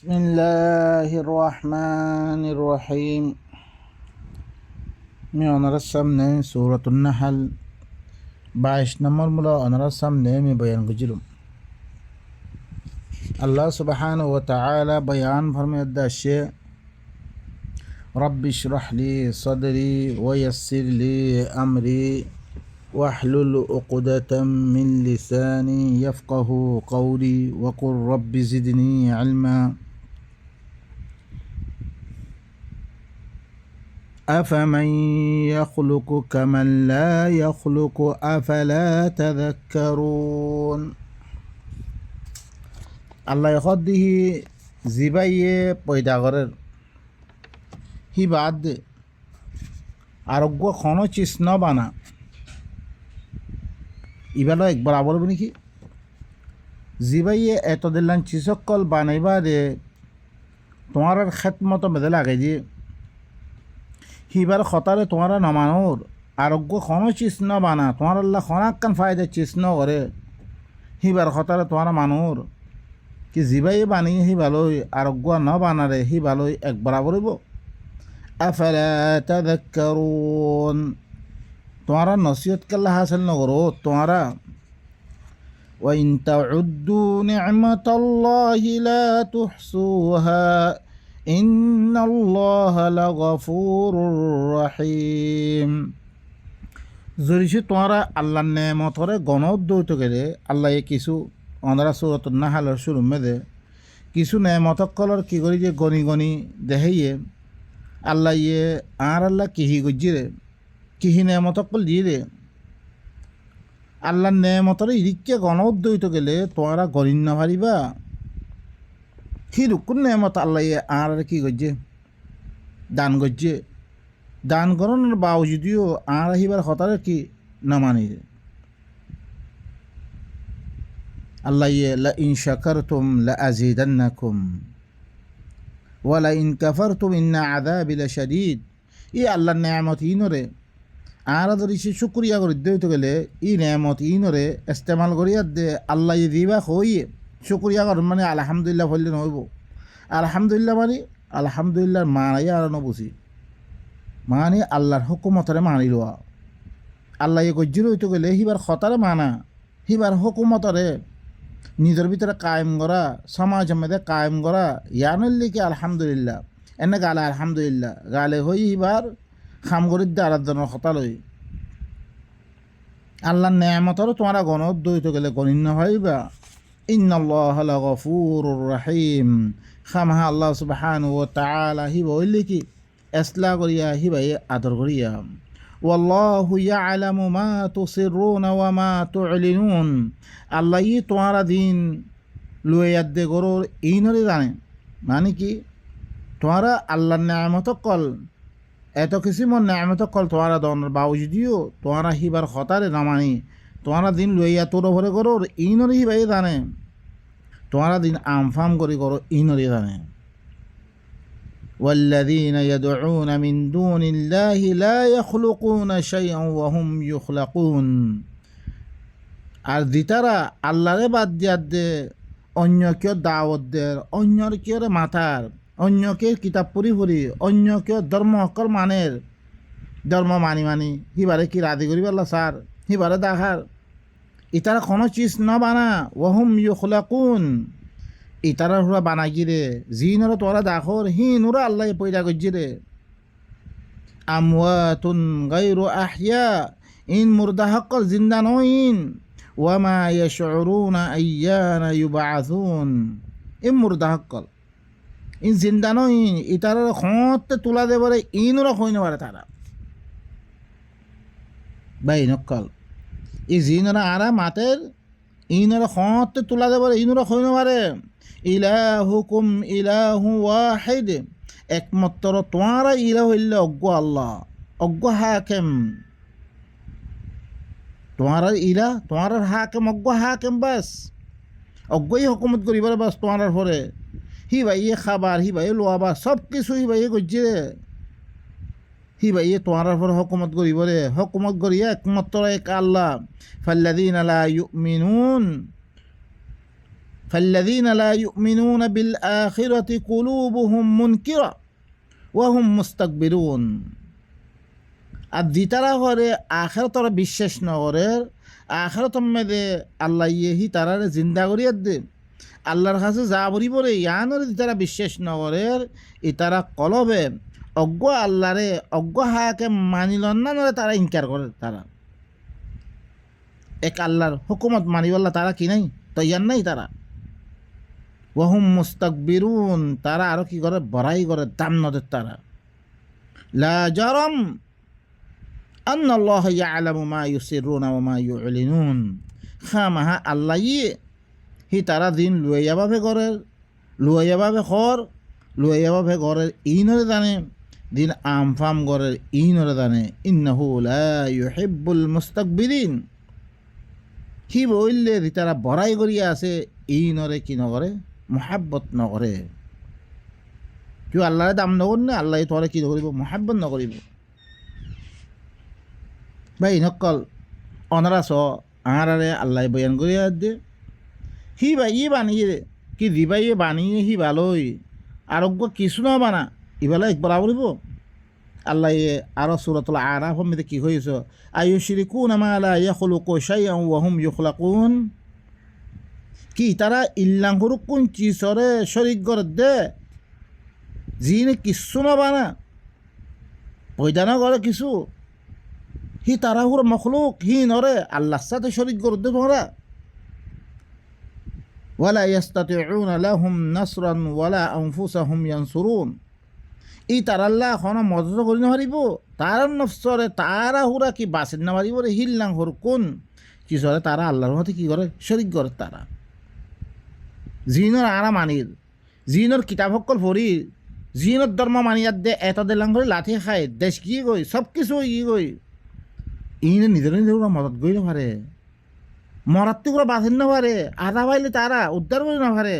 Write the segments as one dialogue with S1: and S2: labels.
S1: بسم الله الرحمن الرحيم. আমি ওনার সামনে সূরাতুন নাহল 22 নম্বর মূলা ওনার সামনে আমি বয়ান করছিলাম। আল্লাহ সুবহানাহু ওয়া তাআলা বয়ান ফরমাচ্ছে রব্বি ইশরাহ লি সাদরি ওয়া ইয়াসসির লি আমরি ওয়াহলুল উকদাতাম মিন লিসানি ইয়াফকাহু কওলি ওয়া কুর রব্বি জিদনি ইলমা أفمن يخلق كمن لا يخلق أفلا تذكرون. আল্লাহ এখদিহি জিবাইয়ে পয়দা করের হি বাদ দে আরোগ্য কোনো চিজ ন বানা ইবালো একবার বলব নাকি জিবাইয়ে এত দিল্লান চিসকল বানাইবা দে তোমার খেতমতো বেদে লাগে যে হিবার খতারে তোমারা নমানোর আরোগ্য কোনো চিজ ন বানা তোমার আল্লাহ খনাক্কান ফায়দা চিজ ন করে হিবার খতারে তোমারা মানুর কি জিবাই বানিয়ে হি ভালোই আরোগ্য ন বানারে হি ভালোই এক বরাবরইব। আফালা তাযাক্কারুন তোমারা নসিহত কাল্লা হাসিল নগরো তোমারা ওয়া ইন তাউদ্দু নি'মাতাল্লাহি লা তুহসুহা ইন্নাল্লাহা লাগফুরুর রহিম। যদি তোমরা আল্লাহর নেমতরে গণত দৌত গেলে আল্লাহ কিছু অনারা সূরাতুন নাহলের শুরু মেদে কিছু নেমতকলর কি করি যে গনি গনি দেখাইয়ে আল্লাহ ইয়ে আর আল্লাহ কিহি গজ্জিরে কিহি নেমতকল দিয়ে রে আল্লাহর নেমতরে ইরিককে গণত দৌত গেলে তোমরা গরিন না পারিবা হি রুকুন নেমত আল্লাহ আর কি গজ্জে দান গজ্জে দান করানোর বাউজুদিও আর আহিবার হতারে কি না মানি আল্লাহ লা ইন শাকারতুম লা আযীদান্নাকুম ওয়া লা ইন কাফারতুম ইন্না আযাবি লাশাদীদ। ই আল্লাহর নেয়ামত ইনরে আর ধরি সে শুকরিয়া করে দিতে গেলে ই নেয়ামত ইনরে ইস্তেমাল করিয়া দে আল্লাহ দিবা হইয়ে শুকরিয়া করেন মানে আলহামদুলিল্লাহ বললে নইব। আলহামদুলিল্লাহ মানে আলহামদুলিল্লাহ মানাই আর নবুঝি মানে আল্লাহর হুকুমতরে মানি লোয়া আল্লাহ গজ্জির হইতে গেলে হিবার খতারে মানা হিবার হুকুমতরে নিজের ভিতরে কায়েম করা সমাজের মধ্যে কায়েম করা ইয়ানল্লি কি আলহামদুলিল্লাহ এনে গালে আলহামদুলিল্লাহ গালে হই হিবার খাম করির দে আরাধনার কথা লই আল্লাহর নেয়ামতরে তোমারা গণত দইতে গেলে গণিন্য হইবা। ইন্নাল্লাহা লাগফুরুর রহিম খামহা আল্লাহ সুবহানাহু ওয়া তাআলা হিবা হইলে কি এসলা করিয়া হিবাই আদর করিয়া ওয়াল্লাহু ইয়ালামু মা তুসিররুনা ওয়া মা তু'লিনুন আল্লাহ ই তোমারা দিন লুয়াদ দে গরোর ইনরে জানে মানে কি তোমারা আল্লাহর নেয়ামত কল এত কিসিমর নেয়ামত কল তোমারা দনের বাউজুদিও তোমারা হিবার খতারে নামানি তোমারা দিন লইয়া তোর ভরে গরোর ইনরে হিবাই জানে তোমারা দিন আমফাম করি করো ইনরে জানে। والذين يدعون من دون الله لا يخلقون شيئا وهم يخلقون আর দিতারা আল্লাহরে বাদ দিয়ার দে অন্য কেউ দাওয়াত দের অন্যর কেউ মাথার অন্য কেউ কিতাব পড়ি পড়ি অন্য কেউ ধর্ম অকল মানের ধর্ম মানি মানি হিবারে কি রাজি করিব আল্লাহ স্যার হিবারে দেখার ইতারা কোনো চিজ না বানা ওহুম ইউখলাকুন ইতারা হুরা বানাই গিরে জিনরা তোরা দাখর হিনুরা আল্লাহ পয়দা গজ্জিরে আমওয়াতুন গায়রু আহইয়া ইন মুরদা হকল জিন্দা নইন ওয়ামা ইয়াশউরুনা আইয়ানা ইউবাআসুন ইন মুরদা হকল ইন জিন্দা নইন ইতারা খতে তুলা দেবরে ইনুরা কইনে পারে তারা বাই নকল ই জিনরা আরা মাতের ইনরা খতে তুলা দেবরে ইনুরা কইনে পারে ইলাহুকুম ইলাহু ওয়াহিদ একমাত্র তোমারা ইলাহ হইলে অজ্ঞ আল্লাহ অজ্ঞ হাকেম তোমার ইলা তোমার হাকেম অজ্ঞ হাকেম বাস অজ্ঞই হুকুমত করিবার বাস তোমার পরে হি ভাইয়ে খাবার হি ভাইয়ে লোয়াবার সব কিছু হি ভাইয়ে গজ্জে হি ভাইয়ে তোমার পরে হুকুমত করিবরে হুকুমত করিয়া একমাত্র এক আল্লাহ ফাল্লাযীনা লা ইউমিনুন ফাল্লাযীনা লা ইউমিনুনা বিল আখিরাতি কুলুবুহুম মুনকিরা ওয়া হুম মুস্তাকবিরুন। আর জিতারা করে আখিরাতর বিশ্বাস নগরে, আখিরাতর মেদে আল্লাহ ইয়েহি তারারে জিন্দা করিয়া দে, আল্লাহর কাছে যা বলিব রে ইয়ানোর তারা বিশ্বাস নগরে, ইতারা কলবে অজ্ঞ আল্লাহরে অজ্ঞ হাকে মানিল না, নরে তারা ইনকার করে। তারা এক আল্লাহর হুকুমত মানিবল্লা তারা কি নাই, তৈয়ার নাই তারা। ওয়াহুম মুস্তাকবিরুন, তারা আরো কি করে, বড়াই করে, দাম নদের তারা। লা জারাম আন্নাল্লাহ ইয়ালামু মা ইউসিরুনা ওয়া মা ইউলিনুন। খামাহা আল্লাহ হি তারা দিন লুয়াইয়াভাবে করে, লুয়াইয়াভাবে খর, লুয়াইয়াভাবে করে ইনরে জানে, দিন আমফাম করে ইনরে জানে। ইন্নাহু লা ইউহিব্বুল মুস্তাকবিরিন। কি বললে তারা বড়াই করিয়া আছে, ইনরে কি নকরে, মহাব্বত নকরে। কেউ আল্লাহরে দাম নকর না, আল্লাহ তোরে কি নকরিব, মহাব্বত নকরিব। ভাই নকল অনারা স আহারে আল্লাহ বয়ান করিয়া দে, হি ভাই ই বানিয়ে কি দিবাই বানিয়ে হি ভালোই, আরোগ্য কিছু না বানা ইবেলা একবার বলিব। আল্লাহ আরো সূরাতুল আরাফ মধ্যে কি হয়েছে, আয়ুশরিকুনা মা লা ইয়াখলুকু শাইআন ওয়া হুম ইখলাকুন। কি তারা ইল্লাং হুরুকুন চিসরে শরীক করে দে, জিনে কিছু না বানা, পয়দা না করে কিছু, হি তারা হুর মখলুক, হি নরে আল্লাহর সাথে শরীক করে দে তোমরা। ওয়ালা ইয়াস্তাতিউনা লাহুম নাসরান ওয়ালা আনফুসাহুম ইয়ানসুরুন। ই তার আল্লাহ এখনো মদত করি না পারিব, তার নফসরে তারা হুরা কি বাঁচেন না পারিব রে, হিল্লাং হরকুন কিসরে তারা আল্লাহর মধ্যে কি করে, শরীক করে তারা। জিনর আরা মানির, জিনর কিতাব সকল পড়ি, জিনর ধর্ম মানিয়ার দে এত দিলাং করে লাঠি খায়, দেশ গিয়ে গই, সব কিছু ই গই, ইনে নিজের নিজের মদত গই না পারে, মরাত্তি করে বাঁচেন না পারে, আধা পাইলে তারা উদ্ধার করি না পারে।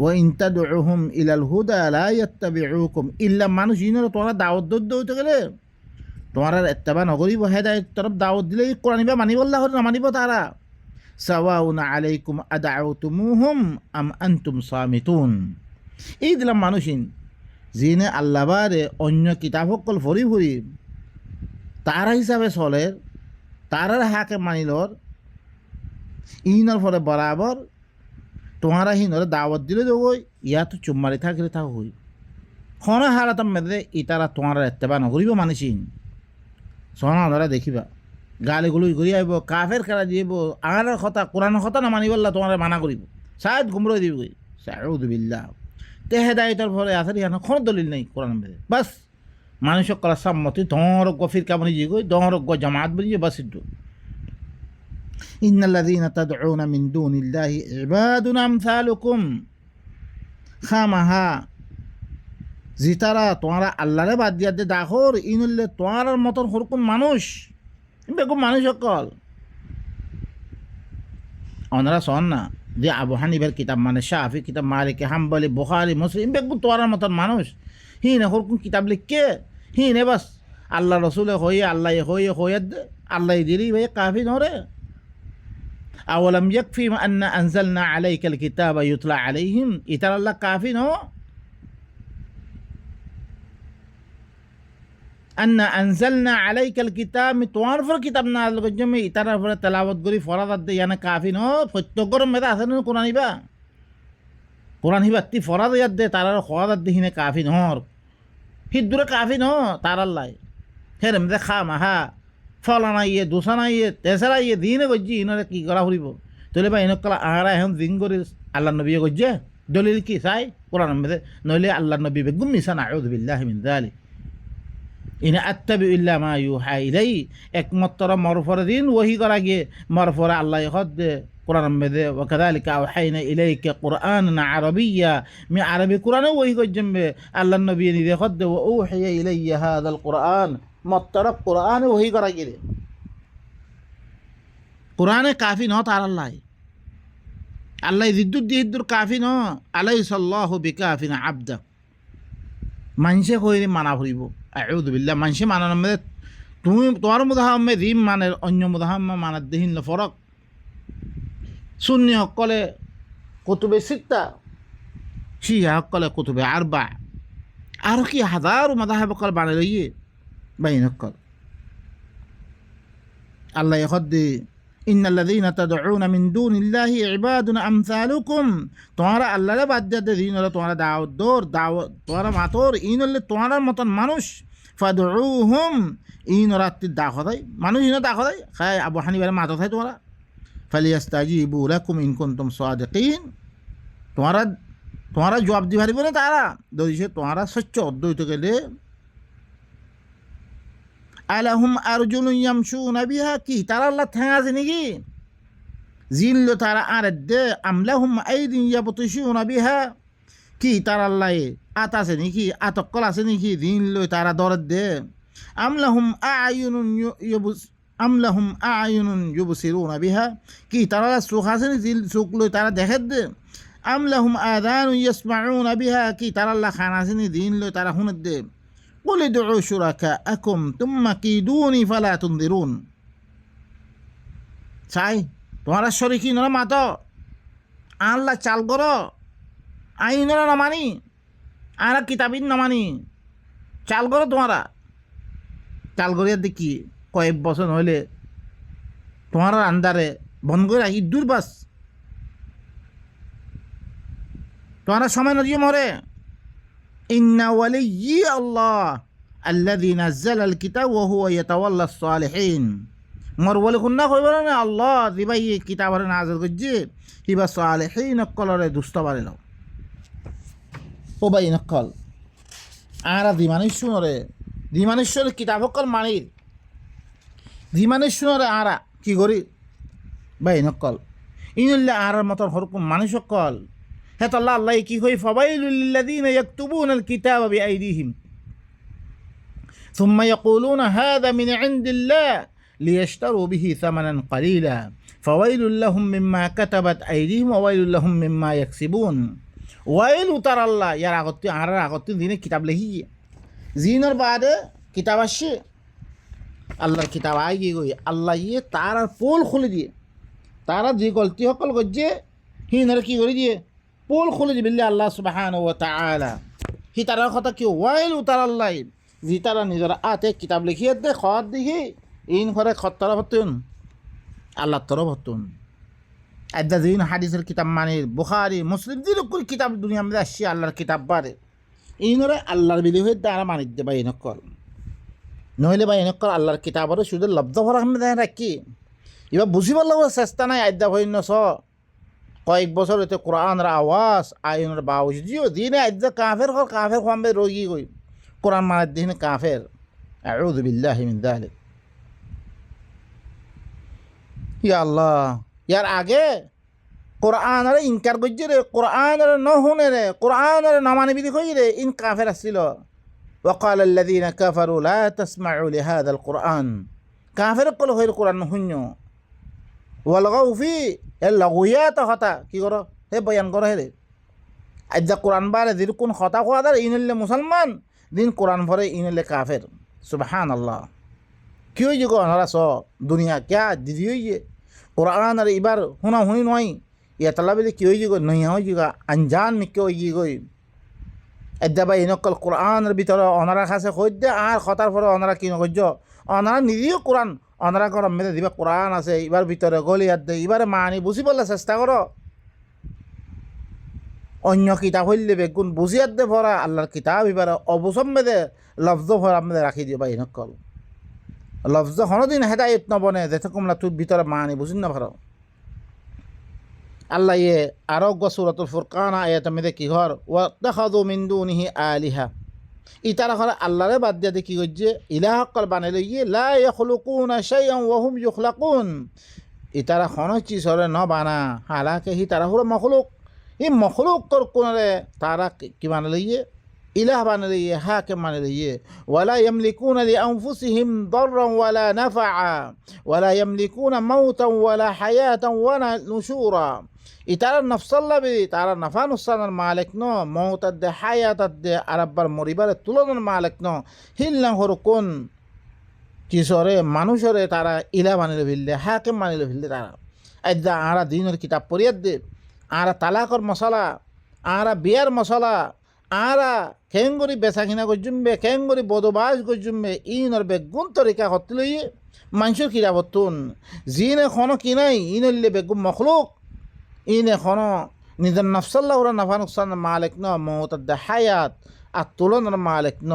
S1: ও ইনতাদউহুম ইলাল হুদা লা ইয়াত্তাবিউকুম ইল্লা, মানুষ ইনর তোমরা দাওয়াত দইতে গেলে তোমার এত্তেবা নকরিব, হেদায়েত তরফ দাওয়াত দিলে কোরআনিবা মানিব, আল্লাহ না মানিব তারা। সাওয়াউন আলাইকুম আদাউতুমুহুম আম আনতুম সামিতুন। এই দিলাম মানুষিন যিনি আল্লাহ বারে অন্য কিতাব সকল ভরি ভরি তারা হিসাবে চলে, তারার হাকে মানিলর, ইনর ফলে বরাবর তোমারা হিনরে দাওয়াত দিলে যাবই, ইয়াতো চুম্মারি থাকলে থাক হই খনা হারাতাম মেদে ইতারা তোমার এত্তেবা নকরিব মানুষিন। সোনা ওনারা দেখিবা গালিগুলো ঘুরি আইব, কাফের খেলা দিব, আর কথা কোরআন কথা না মানিবল্লা তোমার মানা করিব, সায়দ গুমরই দিব গই, সাউযু বিল্লাহ। তে হেদায়েতের ফলে আসলে ইয়ানো কোনো দলিল নেই কোরআন মেদে, বাস মানুষক করা সম্মতি দরজ্ঞ ফিরকা বনি যে গই, দরজ্ঞ জামাত বনি যে বাস ইদ্দু। ইন্নাল্লাযীনা তাদউনা মিন দুনিল্লাহি ইবাদুন আমসালুকুম। খামাহা জিতারা তোমারা আল্লাহরে বাদ দিয়া দে দাখর, ইনুল্লে তোমার মতন হরকুন মানুষ, বেগুন মানুষ সকল ওনারা শোন না যে আবু হানিফার কিতাব মানে শাফি কিতাব, মালিক হাম্বলি বুখারী মুসলিম, বেগুন তোমার মতন মানুষ হি নে হরকুন কিতাব লিখকে হি নে বাস আল্লাহ রসুলে হয়ে আল্লাহ হয়ে আল্লাহ দিলি ভাই কাফি নরে। আওয়ালাম ইয়াকফি আন্না আনজালনা আলাইকাল কিতাবা ইউতলা আলাইহিম, ইতার আল্লাহ কাফি ন, আন্না আনজালনা আলাইকাল কিতাব, তোমার উপর কিতাব না আমি ইতার উপরে তেলাওয়াত করি ফরাদাত দে, ইয়ানে কাফি ন। প্রত্যেকর মেদা আছে না কোরআন হিবা, কোরআন হিবা তি ফরাদ ইয়াদ দে, তার ফরাদাত দে হিনে কাফি নহর, হিদুরে কাফি ন তার আল্লাহ। হের মেদে খামাহা ফলানা ইয়ে দোসানা ইয়ে তেসারা ইয়ে দিনে গজ্জি ইনরে কি করা ফুরিব, তোলে বা ইনক কলা আহারা এখন দিন করে আল্লাহ নবী গজ্জে দলিল কি চাই কোরআন মেদে, নইলে আল্লাহ নবী বেগুম মিশান আউযু বিল্লাহি মিন যালিক। ইন আত্তাবি ইল্লা মা ইউহা ইলাই, একমাত্র মরফর দিন ওহি করা গিয়ে মরফর আল্লাহ হদ কোরআন মেদে, ওয়া কাযালিকা আওহাইনা ইলাইকা কুরআনান আরাবিয়্যা, মি আরবি কোরআনে ওহি গজ্জমবে আল্লাহ নবী নিদে হদ, ওয়া উহিয়া ইলাইয়া হাযাল কুরআন, মাত্র কোরআনে ওহি করা গিয়ে কোরআনে কাফি ন তার আল্লাহ, আল্লাহ জিদ্দুর দিহিদ্দুর কাফি ন, আলাইসাল্লাহু বিকাফিন আবদা। মানুষে কইরে মানা ফুরিব আউযু বিল্লাহ, মানুষে মানানোর মধ্যে তুমি তোমার মুদাহাম্মে রিম মানের অন্য মুদাহাম্মা মানার দেহিন ফরক। সুন্নি সকলে কুতুবে সিত্তা, শিয়া সকলে কুতুবে আরবা, আর কি হাজার মাদাহাব সকল বানাই লইয়ে বাইন সকল। আল্লাহ হদ্দে ইন্নাল্লাযীনা তাদউনা মিন দুনিল্লাহি ইবাদুন আমসালুকুম, তোমরা আল্লাহরে বাদ দিয়ে দিন হলো তোমরা দাওয়াত তোমরা মাতর ইন হলে তোমার মতন মানুষ, ফাদউহুম ইন রাত্রি দাখদাই মানুষ ইন দাখদাই খায় আবু হানিফার মাতো থাই তোমরা, ফালিয়াস্তাজিবু লাকুম ইন কুনতুম সাদিকিন, তোমরা জবাব দি পারিব না তারা দইছে তোমরা সত্য অদ্বৈত গেলে। আলাহুম আরজুলুন ইয়ামশুনা বিহা, কি তারা আল্লাহ ঠ্যাং আছে নাকি জিনল তারা আর দে, আমলাহুম আইদিন ইয়াবতিশুনা বিহা, কি তারা আল্লাহ আত আছে নাকি আতকল আছে নাকি জিনল তারা দরদ দে, আমলাহুম আয়ুনুন ইউবসিরুনা বিহা, কি তারা চোখ আছে নি চোখ লই তারা দেখে দে, আমলাহুম আযানুন ইয়াসমাউনা বিহা, কি তারা আল্লাহ খান আছে নি দিন লই তারা শুনে দে। কুল উদউ শুরাকাআকুম তুম্মা কিদুনি ফালা তুনদিরুন, চাই তোমরা শরীকি নরা মাত আল্লাহ চাল করো আইনরা না মানি আর কিতাবিন না মানি চাল করো তোমরা চাল করিয়া দেখি কয়েক বছর হইলে তোমার আন্দারে বন্ধ করে রাখি দূর বাস, তোমরা সময় নদী মরে। ইন্না ওয়ালিয়্যি আল্লাহ আল্লাযী নাযালাল কিতাব ওয়া হুয়া ইয়াতাওয়াল্লাস সালিহিন, মোর বলে কোননা কইব না আল্লাহ দিবাই কিতাবের নাযিল করছে কিবা সালিহিন কলরে দুষ্ট বাড়িল ও বাই নকল আর দিমানেশ্বরের কিতাব সকল মানির দিমানেশ্বরে আরা কি করি বাই নকল ইনুল্লাহ আর মতন হরকম মানুষ সকল হেত আল্লাহ আল্লাহ কি কই ফাওয়াইলুল লিল্লাযীনা ইয়াকতুবুনাল কিতাবা বিআইদিহিম ثم يقولون هذا من عند الله ليشتروا به ثمنا قليلا فويل لهم مما كتبت أيديهم وويل لهم مما يكسبون। ওয়াইল উতার আল্লাহ ইয়ার আগত দিনে কিতাব লিখি জিনের বাদে কিতাব আসছে আল্লাহর কিতাব আই গিয়ে গই আল্লাহ ইয়ে তার আর পোল খুলে দিয়ে তারা যে গলতি সকল করছে হিনারা কি করে দিয়ে পোল খুলে দিবে আল্লাহ সুবহানাহু ওয়া তাআলা। হি তারার কথা কি ওয়াইল উতার আল্লাহ জি তারা নিজের আতে কিতাব লিখিয়ে দে খত দেখি ইন করে খত তরফ হতুন আল্লাহ তরফ হতুন আদা দিন হাদিসের কিতাব মানে বুখারি মুসলিম দিলকুল কিতাব দুনিয়া মধ্যে আসছে আল্লাহর কিতাব বারে ইনরে আল্লাহর বিলি হয়ে তারা মানি দে বা ইনকল নইলে বা ইনকল আল্লাহর কিতাবরে শুধু লব্ধ ভরা আমি দেয় রাখি এবার বুঝিবার লাগবে চেষ্টা নাই আদ্যা হইন স কয়েক বছর এতে কোরআনের আওয়াজ আইনের বাউজ দিও দিনে আদ্যা কাফের খামবে রোগী গই কোরআন মানের দিন কাফের আউযু বিল্লাহি মিন যালিক। ইয়া আল্লাহ ইয়ার আগে কোরআনের ইনকার করছে রে কোরআনের নহুনে রে কোরআনের নামানি বিধি কই রে ইন কাফের আসছিল وقال الذين كفروا لا تسمعوا لهذا القرآن কাফের কল হইল কোরআন হুন্য ওয়ালগাউ ফি লাগওয়াত হতা কি করো হে বয়ান করো হে আজ্জা কোরআন বারে দির কোন হতা কোয়াদার ইনলে মুসলমান দিন কোরআন ভরে ইনলে কাফের সুবহানাল্লাহ। কি হইছে গো আনারা স দুনিয়া ক্যা দিদি হইছে কোরআন আর এবার শুনা শুনি নয় ইয়া তালা বলে কি হয়ে গো নইয়া হয়ে গা আনজান মিকে হয়ে গই এদাবা ইনকল কোরআনের ভিতরে অনারা কাছে সদ্য আর কথার পরে অনারা কি নকর্য অনারা নিজেও কোরআন অনারা গরম মেলে দিবা কোরআন আছে এবার ভিতরে গলি আর দে এবারে মানি বুঝি বললে চেষ্টা করো অন্য কিতাব হইলে বেগুন বুঝি আর দে ভরা আল্লাহর কিতাব এবারে অবসম মেদে লফজ ভরা মেদে রাখি দিবা ইনকল লফজ হনদিন হেদায়ত নবনে যেতে কমলা তুই ভিতরে মানি বুঝিন না ভালো আল্লাহ ইয়ে আরোগ্য সূরাতুল ফুরকান আয়াত মেদে কি ঘর ওয়াত্তাখাযু মিন দুনিহি আলিহা ইতারা ঘর আল্লাহরে বাদ দিয়ে কি করছে ইলাহ কল বানাইলে ইয়ে লা ইয়াখলুকুনা শাইআন ওয়া হুম ইখলাকুন ইতারা কোনো চিজ হরে ন বানা হালাকে হি তারা হলো মখলুক এই মখলুক তোর কোনরে তারা কি বানাইলে ইয়ে ইলাহ বানাইলে ইয়ে হাকিম বানাইলে ইয়ে ওয়ালা ইয়ামলিকুনা লিআনফুসিহিম দাররান ওয়ালা নাফআ ওয়ালা ইয়ামলিকুনা মাউতান ওয়ালা হায়াতান ওয়ালা নুশুরা ইতারা নফসাল্লা বি তারা নাফা নুসানের মালিক ন মৌতার দে হায়াতার দে আরাব্বার মরিবারের তুলনার মালিক ন হিল্লা হরকুন কিশোরে মানুষরে তারা ইলা বানিলে ফিরলে হাকিম বানিলে ফিরলে তারা আইদা আরা দিনের কিতাব পড়িয়ার দে আরা তালাকর মশলা আরা বিয়ার মশলা আরা খেঙ্গরি বেচা কিনা গজুমবে খেঙ্গরি বদবাস গজুমবে ইনর বেগুন তরিকা হতে লইয়ে মানুষের কিরাবতুন জিনে খনো কিনাই ইনলে বেগুন মখলুক ইনে খনো নিজের নফসাল্লাহ ওরা নাফা নুকসান মালিক ন মৌতাদ হায়াত আর তুলনার মালিক ন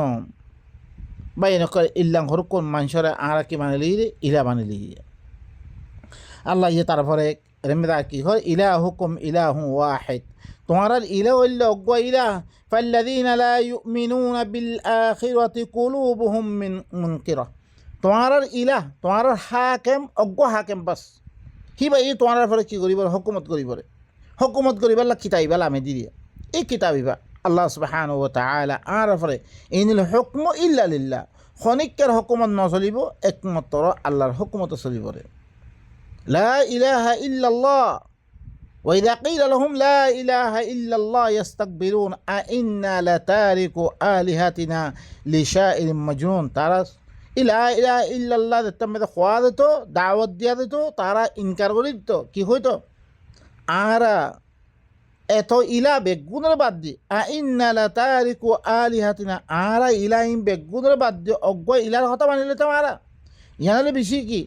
S1: বা এনেকর ইল্লাং হরকুন মানুষের আরা কি বানিলি ইলা বানিলি আল্লাহ ইয়ে তারপরে রেমেদা কি হয় ইলাহুকুম ইলাহু ওয়াহিদ তোমার ইলা হইল অজ্ঞ ইলা ফাল্লাযীনা লা ইউমিনুনা বিল আখিরাতি কুলুবুহুম মুনকিরা তোমার ইলা তোমার হাকিম অজ্ঞ হাকিম বাস হিবা এই তোমার পরে কি করিব হুকুমত করিবার কিতাবিবাল আমি দি দিয়া এই কিতাবিবা আল্লাহ সুবহানাহু ওয়া তাআলা আর পরে ইনিল হুকমু ইল্লা লিল্লাহ খনিকের হুকুমত নচলিব একমাত্র আল্লাহর হুকুমত চলিব রে লা ইলাহা ইল্লাল্লাহ وإذا قيل لهم لا إله إلا الله يستكبرون أئنا لتاركو آلهتنا لشاعر مجنون তারা لا إله إلا الله তেমন খোয়া দিত দাওয়াত দিয়া দিত তারা ইনকার করে দিত কি হইতো আরা এত ইলা বেগুনের বাদ দি আইন্না লাতারিকু আলিহাতিনা আরা ইলাইম বেগুনের বাদ দি অজ্ঞ ইলার কথা মানিলে তো আরা ইয়ানালে বেশি কি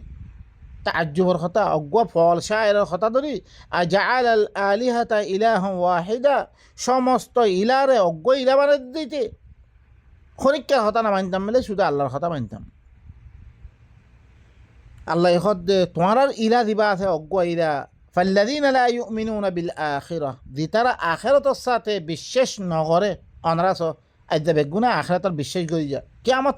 S1: তাজ্জুবর কথা অজ্ঞ ফল শায়ের কথা ধরি আজাআল আল আলিহাতা ইলাহান ওয়াহিদা সমস্ত ইলারে অজ্ঞ ইলা বানাই দিতে খনিকের কথা না মানতাম বলে শুধু আল্লাহর কথা মানতাম আল্লাহ এখন তোমার ইলা দিবা আছে অজ্ঞ ইলা ফাল্লাযীনা লা ইউমিনুনা বিল আখিরাহ যে তারা আখিরাতের সাথে বিশ্বাস নগরে অনরাস আজ বেগুনা আখিরাতের বিশ্বাস করি যা কিয়ামত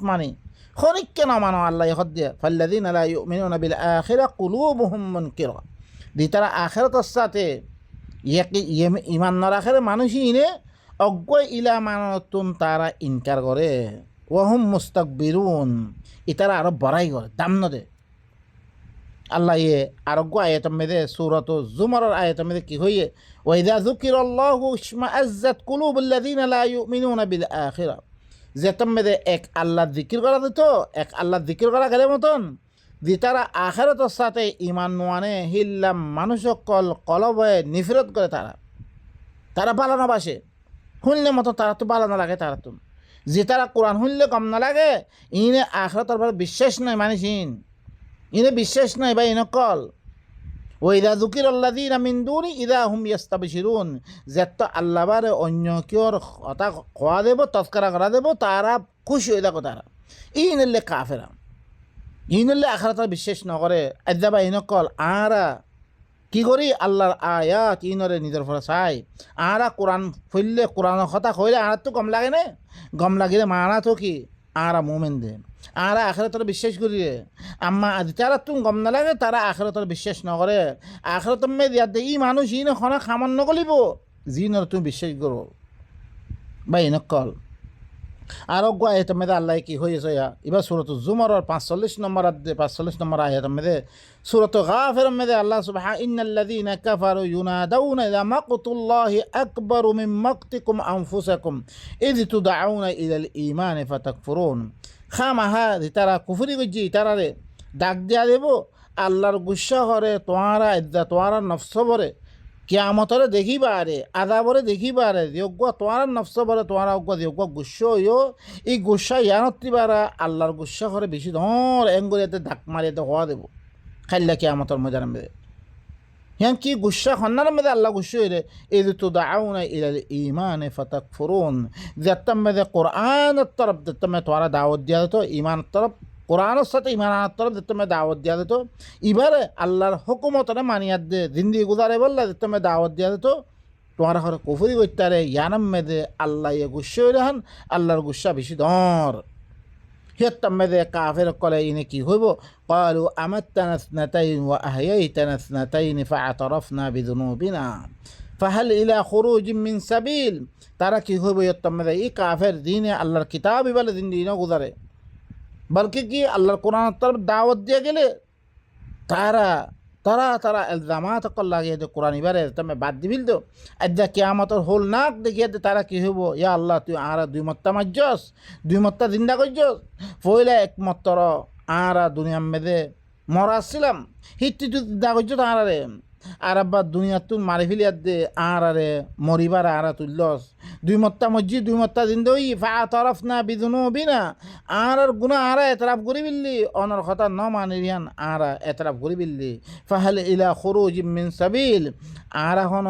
S1: মানি খনিক কেন মানো আল্লাহ এখন দিয়ে ফাল্লাযীনা লা ইউমিনুনা বিল আখিরাহ কুলুবুহুম মুনকিরা যে তারা আখিরাতের সাথে ইমান ন রাখে মানুষই ইনে অজ্ঞ ইলা মানতুন তারা ইনকার করে ওয়াহুম মুস্তাকবিরুন ইতারা আরো বড়াই করে দাম নদে আল্লাহ ইয়ে আরোগ্য আয়াত মেদে সূরাত জুমারের আয়াত মেদে কি হইয়ে ওয়াইদা যুকিরাল্লাহু ইশমাআজ্জাত কুলুবুল্লাযীনা লা ইউমিনুনা বিল আখিরাহ যেতম মেদে এক আল্লাহ জিকির করা দিত এক আল্লাহ জিকির করা গেলে মতন যে তারা আখিরাতের সাথে ঈমান নোয়ানে হিল্লাম মানুষ কলবে নিফরত করে তারা বালানো বাসে শুনলে মতো তারা তো বালানো লাগে তারা তো যে তারা কোরআন শুনলে কম না লাগে ইনে আখিরাতের পর বিশ্বাস নাই মানিসিন ইনে বিশ্বাস নাই বা ইনকল ওইদা যুকিরাল্লাযীনা মিন দুনি ইযা হুম ইস্তাবশিরুন যেত আল্লাহ বারে অন্য কিওর কথা কোয়া দেব তস্করা করা দেব তারা খুশি হয়ে থাকো তারা ইনলে কাফেরা ইনলে আখিরাতের বিশ্বাস নকরে আজ্জাবা ইনকল আরা কি করি আল্লাহর আয়াত ইনরে নিজের ফলে চাই আরা কোরআন ফুললে কোরআনের কথা কইলে আর তো গম লাগে না গম লাগিলে মানা তো কি আরা মোমেন দে আরা আখিরাতের বিশ্বাস করি আম্মা আজ তারা তুমি গম না লাগে তারা আখিরাতের বিশ্বাস নকরে আখিরাতের মে দিয়া দে ই মানুষ ইন খনা খামন নকলিব জিনর তুমি বিশ্বাস করো বা ইনকল আরোগ্য আয়াত মেদে আল্লাহ কি হয়েছে এবার সূরাত জুমারের 45 নম্বর আয়াত মেদে সূরাত গাফির মেদে আল্লাহ সুবহানাহু ইন্নাল্লাযীনা কাফারু ইউনাদাউনা ইলা মাকতুল্লাহি আকবারু মিন মাকতিকুম আনফুসাকুম ইয তুদআউনা ইলাল ঈমান ফাতাকফুরুন খামাহা তারা কুফরি গজি তারারে ডাক দিয়া দেব আল্লাহর গুসা করে তোমারা ইদ্দা তোমারা নফস ভরে কিয়ামতরে দেখিবা রে আদাবরে দেখিবা রে যোগ্য তোমার নফস বলে তোমার অজ্ঞ যোগ্য গুস্স হইও এই গুসা ইয়ানত্রিবারা আল্লাহর গুসা করে বেশি ধর এঙ্গুলিতে ধাক মারিয়ে হওয়া দেব খাইলা কিয়ামতর মজার মেদে হ্যাঁ কি গুসা খন্নার মেদে আল্লাহ গুসা হইরে এই তো দাউনা ইলাল ঈমানে ফাতাকফুরুন যেতাম মেদে কোরআনের তরফ যেতাম তোমারা দাওয়াত দিয়া দিত ঈমানের তরফ কোরআনের সাথে ইমানের তরফ তুমি দাওয়াত দিয়া দিত এবারে আল্লাহর হুকুমতরে মানিয়াত দে জিন্দিগি গুজারে বললা তুমি দাওয়াত দিয়া দিত তোমার ঘরে কুফরি করতে ইয়ানাম মেদে আল্লাহ ইয়ে গুসা হইলেন আল্লাহর গুসা বেশি ধর হেতাম মেদে কাফের কলে ইনে কি হইব ক্বালু আমাত্তানা ইসনাতাইন ওয়া আহয়াইতানা ইসনাতাইন ফাআতারাফনা বিযুনুবিনা ফাহাল ইলা খুরুজিন মিন সাবিল তারা কি হইব হেতাম মেদে এই কাফের দিনে আল্লাহর কিতাবই বলে জিন্দিগি না গুজারে বলকে কি আল্লাহর কোরআন তরফ দাওয়াত দিয়ে গেলে তারা তারা তারা ইলজামাত কল লাগিয়ে দে কোরআন এবারে তুমি বাদ দিবিল তো আজ্জা কিয়ামতর হোল নাক দেখিয়ে দে তারা কি হইব ইয়া আল্লাহ তুই আরা দুই মত্তা মাজ্জস দুই মত্তা জিন্দা করছস পয়লা একমাত্র আরা দুনিয়ার মেদে মরা আসছিলাম হিট্টি দাগজ তাঁরারে আর আব্বা দুনিয়াতুন মারি ফেলিয়ার দে আরে মরিবার আরা তুললস দুই মত্তা মসজিদ দুই মত্তা দিন দই ফা তরফ না বিদুনো বিনা আর গুণা আরা এতরাফ করি বিল্লি অনর কথা ন মানিরিয়ান আরা এতরাফ করি বিল্লি ফাহাল ইলা খুরুজ মিন সাবিল আরা হন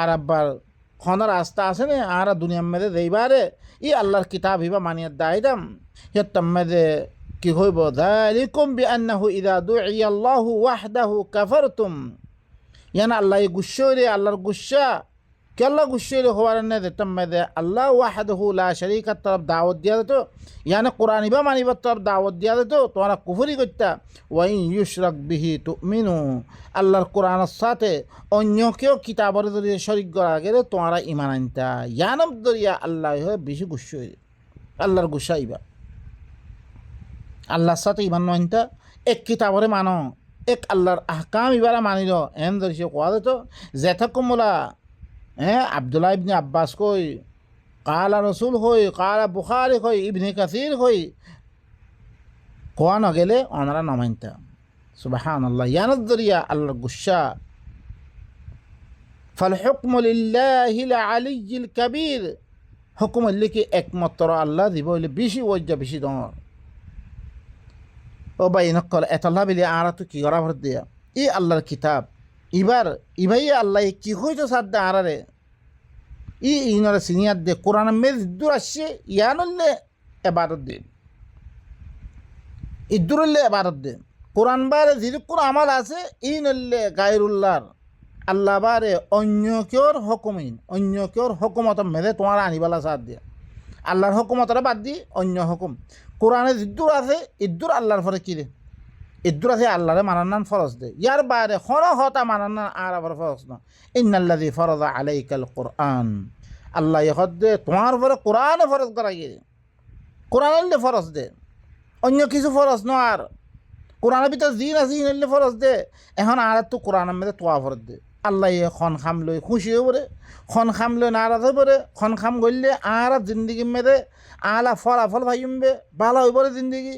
S1: আর আব্বার খনার রাস্তা আছে না আরা দুনিয়ার মেদে দেইবারে ই আল্লাহর কিতাব হিবা মানিয়ার দায়দাম ইয়াত্তাম মেদে কি হইব যালিকুম বিআন্নাহু ইযা দুইয়া আল্লাহু ওয়াহদাহু কাফারতুম ইয়ানা আল্লাহ গুশ্যরে আল্লাহর গুচ্ছা কে আল্লাহ গুশ্যরে হওয়ার নে দেতাম মেদে আল্লাহ ওয়াহদাহু লা শারীকা তরফ দাওয়াত দিয়া দিত ইয়ানা কোরআন ইবা মানিবার তরফ দাওয়াত দিয়া দিত তোমরা কুফরি করতা ওয়া ইন ইউশরাক বিহি তুমিনু আল্লাহর কোরআনের সাথে অন্য কেউ কিতাবের জরিয়ে শরীক করা গেলে তোমরা ঈমান আনতা ইয়ানব দরিয়া আল্লাহ হয় বেশি গুশ্যরে আল্লাহর গুচ্ছা ইবা আল্লাহর সাথে ইমান নয়নটা এক কিতাবরে মানো এক আল্লাহর আহকাম ইবারা মানিল এন ধরিছে কোয়া দিত জেথাকুমলা আব্দুল্লাহ ইবনে আব্বাস কই কালা রসুল হই কালা বুখারি হই ইবনে কাসির হই কোয়া নগেলে ওনারা নমাইনতা সুবহানাল্লাহ ইয়ানত দরিয়া আল্লাহর গুচ্ছা ফাল হুকমু লিল্লাহিল আলিয়্যিল কাবীর হুকুম লিখি একমাত্র আল্লাহ দিব হইলে বেশি ওইজা বেশি দর ও ভাই নকল এতল্লা বিলি আরা তো কি করা ভর দিয়া ই আল্লাহর কিতাব ইভাই আল্লাহ কি হইতো সাদ্দা আরারে ইনরে সিনিয়ার দে কোরআন মেজ ইদ্দুর আসছে ইয়ানলে এবারত দে ইদ্দুরলে এবারত দে কোরআন বারে যেরকম আমাল আছে ইনলে গায়রুল্লাহর আল্লাহ বারে অন্য কেউর হুকুমিন অন্য কেউর হুকুমত মেদে তোমার আনিবালা সাথ দিয়া আল্লাহর হুকুমতরা বাদ দি অন্য হুকুম কোরআনে ইদ্দুর আছে ইদ্দুর আল্লাহর ফরে কি রে ইদ্দুর আছে আল্লাহরে মানান্নান ফরজ দে ইয়ার বাইরে হন হতা মানান্নান আর আবার ফরজ না ইন্নাল্লাযী ফারাযা আলাইকাল কুরআন আল্লাহ ইহদ দে তোমার ফরে কোরআনে ফরজ করা গিয়ে কোরআনে ফরজ দে অন্য কিছু ফরজ ন আর কোরআনের ভিতরে জিন আছে ইনলে ফরজ দে এখন আর তো কোরআনের মধ্যে তোয়া ফরজ দে আল্লাহ খন খাম লই খুশি হয়ে পড়ে খন খাম লই নারাজ হয়ে পড়ে খন খাম গড়লে আর জিন্দগির মেদে আলা ফলাফল ভাইবে ভালো হয়ে পড়ে জিন্দগি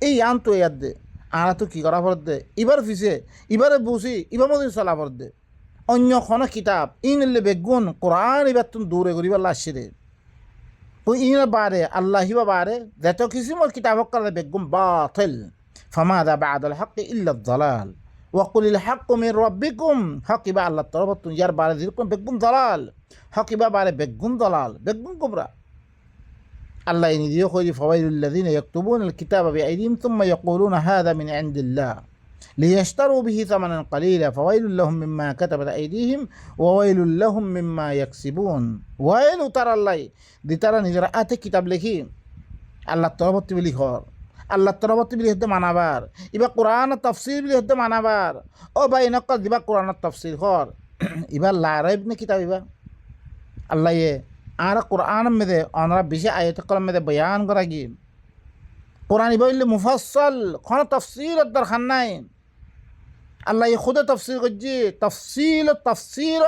S1: এই আন তো ইয়াদ দে আর তো কী করা ফরত দে এবার ফিসে এবারে বুঝি এবার মতো চলা ফরত দে অন্য খন কিতাব ইনলে বেগুন কোরআন এবার তুমি দূরে করিবার আসছে রে ইন বারে আল্লাহ হিবা বারে যত কিসিমর কিতাব করে বেগুন বাতিল ফামাযা বা'দাল হাক্কি ইল্লা আদ-দালাল ওয়াকুলিল হাক্কু মির রাব্বিকুম হকিবা আল্লাহ তরফ তুমি ইয়ার বারে যেরকম বেগুন দলাল হকিবা বারে বেগুন দলাল বেগুন কুবরা আল্লাহ নিজেও কই ফাওয়াইলুল লাযিনা ইয়াকতুবুনাল কিতাবা বিআইদিহিম থুম্মা ইয়াকুলুনা হাযা মিন ইনদিল্লাহ লিয়াশতারু বিহি থামানান কালীলা ফাওয়াইলুল লাহুম মিম্মা কাতাবাত আইদিহিম ওয়া ওয়াইলুল লাহুম মিম্মা ইয়াকসিবুন ওয়াইলু তারাল্লাই দিতারা নিজেরা আতে কিতাব লিখি আল্লাহ তরফ তুমি লিখর আল্লাহ তরফত বিলি হতে মানাবার এবার কোরআন তফসির বিলি হতে মানাবার ও ভাই নকল দিবা কোরআন তফসির কর এবার লারাইব নে কিতাব এবার আল্লাহ আর কোরআন মেদে অনরা বেশি আয়াত কলম মেদে বয়ান করা গিয়ে কোরআন এবার মুফাসসাল কোন তফসির দরকার নাই আল্লাহ খুদ তফসির করছে তফসিল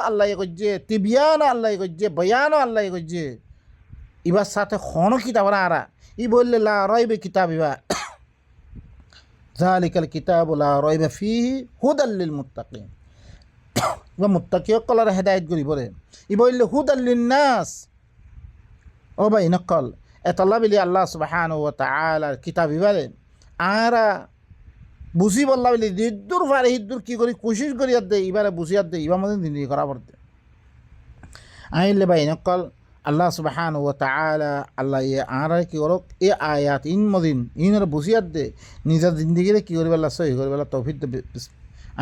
S1: আল্লাহ করছে তিবিয়ান আল্লাহ করছে বয়ান আল্লাহ করছে এবার সাথে কোন কিতাব আরা ই বললে লা রাইবে কিতাব ইবা যালিকাল কিতাবু লা রাইবা ফীহি হুদাল লিল মুত্তাকিন ইবা মুত্তাকি কলার হেদায়েত করি পড়ে ই বললে হুদাল লিন নাস ও ভাই নকল এতলা বিলি আল্লাহ সুবহানাহু ওয়া তাআলার কিতাব ইবারে আরা বুঝি বললা বিলি দিদ্দুর ফারে হিদ্দুর কি করি কোশিশ করি দে ইবারে বুঝিয়াত দে ইবা মধ্যে দিন করা পড়তে আইলে ভাই নকল আল্লাহ সুবহানাহু ওয়া তাআলা আল্লাহ আর কি করক এই আয়াত ইন মদিন ইনর বুঝিয়াত দে নিজের জিন্দগিরে কি করিবে আল্লাহ সহি করিবে আল্লাহ তৌফিক দে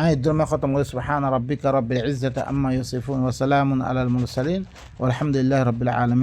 S1: আয়াত জন্য খতম করে সুবহান রাব্বিকা রাব্বিল ইজ্জাতি আম্মা ইয়াসিফুন ওয়া সালামুন আলাল মুরসালিন ওয়ালহামদুলিল্লাহি রাব্বিল আলামিন।